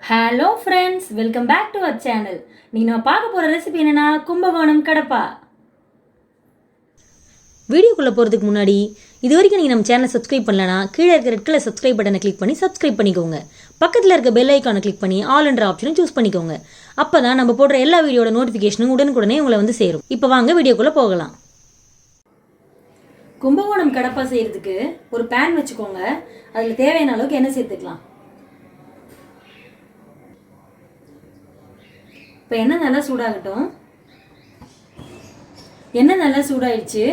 Hello friends, welcome back to our channel. நீங்கள் நம்ம பார்க்க போகிற ரெசிபி என்னென்னா கும்பகோணம் கடப்பா. வீடியோக்குள்ளே போகிறதுக்கு முன்னாடி இது வரைக்கும் நீங்கள் நம்ம சேனலை சப்ஸ்கிரைப் பண்ணலனா கீழே இருக்கிற ரெட் கலர் சப்ஸ்கிரைப் பட்டனை கிளிக் பண்ணி சப்ஸ்கிரைப் பண்ணிக்கோங்க. பக்கத்தில் இருக்க பெல் ஐக்கானை கிளிக் பண்ணி ஆல் என்ற ஆப்ஷனும் சூஸ் பண்ணிக்கோங்க. அப்போ தான் நம்ம போடுற எல்லா வீடியோட நோட்டிஃபிகேஷனும் உடனுக்குடனே உங்களை வந்து சேரும். இப்போ வாங்க வீடியோக்குள்ளே போகலாம். கும்பகோணம் கடப்பா செய்கிறதுக்கு ஒரு பேன் வச்சுக்கோங்க. அதில் தேவையான அளவுக்கு எண்ணெய் சேர்த்துக்கலாம். இப்போ எண்ணெய் நல்லா சூடாகட்டும். எண்ணெய் நல்லா சூடாயிடுச்சு.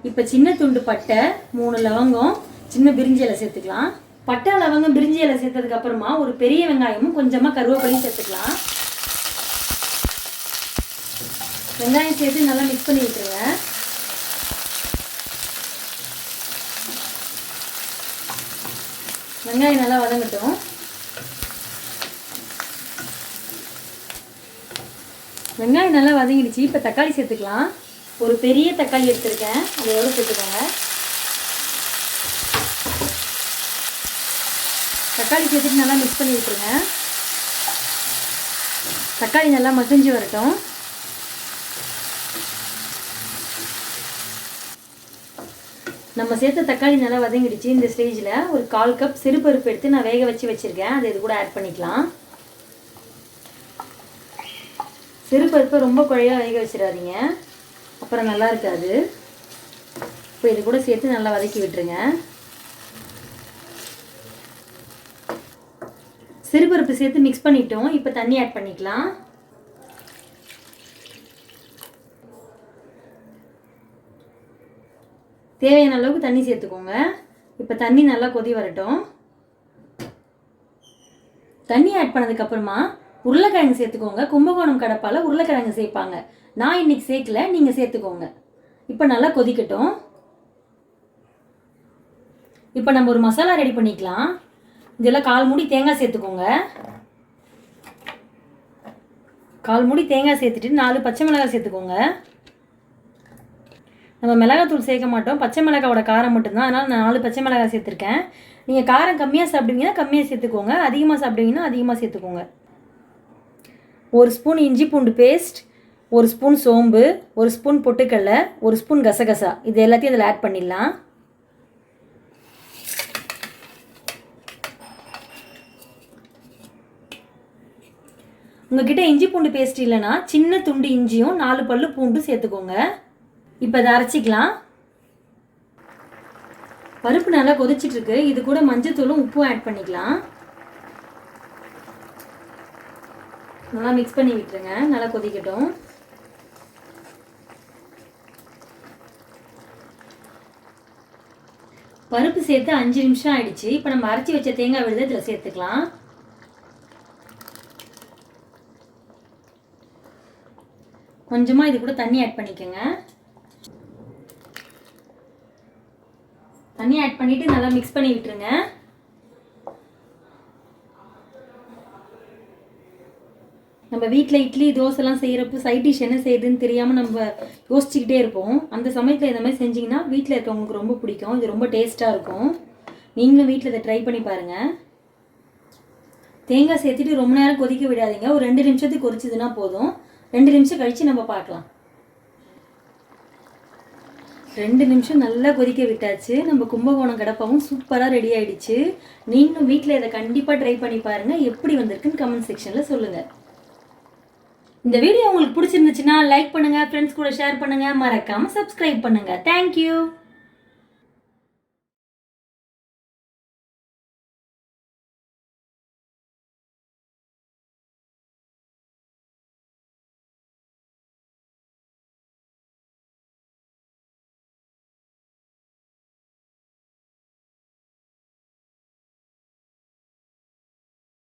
இப்போ சின்ன துண்டு பட்டை, 3 லவங்கம், சின்ன பிரிஞ்சி இலை சேர்த்துக்கலாம். பட்டை, லவங்கம், பிரிஞ்சி இலை சேர்த்ததுக்கு அப்புறமா ஒரு பெரிய வெங்காயமும் கொஞ்சமாக கருவேப்பிலையும் சேர்த்துக்கலாம். வெங்காயம் சேர்த்து நல்லா மிக்ஸ் பண்ணி விட்டுருங்க. வெங்காயம் நல்லா வதங்கட்டும். வெங்காயம் நல்லா வதங்கிடுச்சு. இப்போ தக்காளி சேர்த்துக்கலாம். ஒரு பெரிய தக்காளி எடுத்துருக்கேன், அதோட சேர்த்துக்கோங்க. தக்காளி சேர்த்துட்டு நல்லா மிக்ஸ் பண்ணி விட்டுருங்க. தக்காளி நல்லா மசிஞ்சு வரட்டும். நம்ம சேர்த்த தக்காளி நல்லா வதங்கிடுச்சு. இந்த ஸ்டேஜில் ஒரு 1/4 கப் சிறுபருப்பு எடுத்து நான் வேக வச்சுருக்கேன். அதை இது கூட ஆட் பண்ணிக்கலாம். சிறுபருப்பை ரொம்ப குழையாக வேக வச்சிடாதீங்க, அப்புறம் நல்லா இருக்காது. இப்போ இது கூட சேர்த்து நல்லா வதக்கி விட்டுருங்க. சிறுபருப்பு சேர்த்து மிக்ஸ் பண்ணிட்டோம். இப்போ தண்ணி ஆட் பண்ணிக்கலாம். தேவையான அளவுக்கு தண்ணி சேர்த்துக்கோங்க. இப்போ தண்ணி நல்லா கொதி வரட்டும். தண்ணி ஆட் பண்ணதுக்கப்புறமா உருளைக்கிழங்கு சேர்த்துக்கோங்க. கும்பகோணம் கடப்பால உருளைக்கிழங்கு சேர்ப்பாங்க. நான் இன்னைக்கு சேர்க்கல, நீங்கள் சேர்த்துக்கோங்க. இப்போ நல்லா கொதிக்கட்டும். இப்போ நம்ம ஒரு மசாலா ரெடி பண்ணிக்கலாம். இதெல்லாம் 1/4 மூடி தேங்காய் சேர்த்துக்கோங்க. 1/4 மூடி தேங்காய் சேர்த்துட்டு 4 பச்சை மிளகாய் சேர்த்துக்கோங்க. நம்ம மிளகாத்தூள் சேர்க்க மாட்டோம், பச்சை மிளகாவோட காரம் மட்டும்தான். அதனால் நான் 4 பச்சை மிளகாய் சேர்த்துருக்கேன். நீங்கள் காரம் கம்மியாக சாப்பிடுவீங்கன்னா கம்மியாக சேர்த்துக்கோங்க, அதிகமாக சாப்பிடுவீங்கன்னா அதிகமாக சேர்த்துக்கோங்க. 1 ஸ்பூன் இஞ்சி பூண்டு பேஸ்ட், 1 ஸ்பூன் சோம்பு, 1 ஸ்பூன் பொட்டுக்கடலை, 1 ஸ்பூன் கசகசா, இது எல்லாத்தையும் இதில் ஆட் பண்ணிடலாம். உங்ககிட்ட இஞ்சி பூண்டு பேஸ்ட் இல்லைன்னா சின்ன துண்டு இஞ்சியும் 4 பல்லு பூண்டு சேர்த்துக்கோங்க. இப்போ இதை அரைச்சிக்கலாம். பருப்பு நல்லா கொதிச்சிட்ருக்கு. இது கூட மஞ்சத்தூளும் உப்பும் ஆட் பண்ணிக்கலாம். நல்லா மிக்ஸ் பண்ணி விட்டுருங்க. நல்லா கொதிக்கட்டும். பருப்பு சேர்த்து 5 நிமிஷம் ஆயிடுச்சு. இப்போ நம்ம அரைச்சி வச்ச தேங்காய் விழுது இதில் சேர்த்துக்கலாம். கொஞ்சமாக இது கூட தண்ணி ஆட் பண்ணிக்கோங்க. தண்ணி ஆட் பண்ணிட்டு நல்லா மிக்ஸ் பண்ணி விட்டுருங்க. நம்ம வீட்டில் இட்லி தோசைலாம் செய்கிறப்ப சைட் டிஷ் என்ன செய்யுதுன்னு தெரியாமல் நம்ம யோசிச்சுக்கிட்டே இருப்போம். அந்த சமயத்தில் இந்த மாதிரி செஞ்சிங்கன்னா வீட்டில் இருக்கவங்களுக்கு ரொம்ப பிடிக்கும். இது ரொம்ப டேஸ்ட்டாக இருக்கும். நீங்களும் வீட்டில் இதை ட்ரை பண்ணி பாருங்கள். தேங்காய் சேர்த்துட்டு ரொம்ப நேரம் கொதிக்க விடாதீங்க. ஒரு 2 நிமிஷத்துக்கு கொதிச்சதுன்னா போதும். 2 நிமிஷம் கழித்து நம்ம பார்க்கலாம். 2 நிமிஷம் நல்லா கொதிக்க விட்டாச்சு. நம்ம கும்பகோணம் கடப்பாவும் சூப்பராக ரெடி ஆகிடுச்சு. நீங்களும் வீட்டில் இதை கண்டிப்பாக ட்ரை பண்ணி பாருங்கள். எப்படி வந்திருக்குன்னு கமெண்ட் செக்ஷனில் சொல்லுங்கள். இந்த வீடியோ உங்களுக்கு பிடிச்சிருந்துச்சுன்னா லைக் பண்ணுங்கள், ஃப்ரெண்ட்ஸ் கூட ஷேர் பண்ணுங்கள், மறக்காமல் சப்ஸ்கிரைப் பண்ணுங்கள். தேங்க்யூ.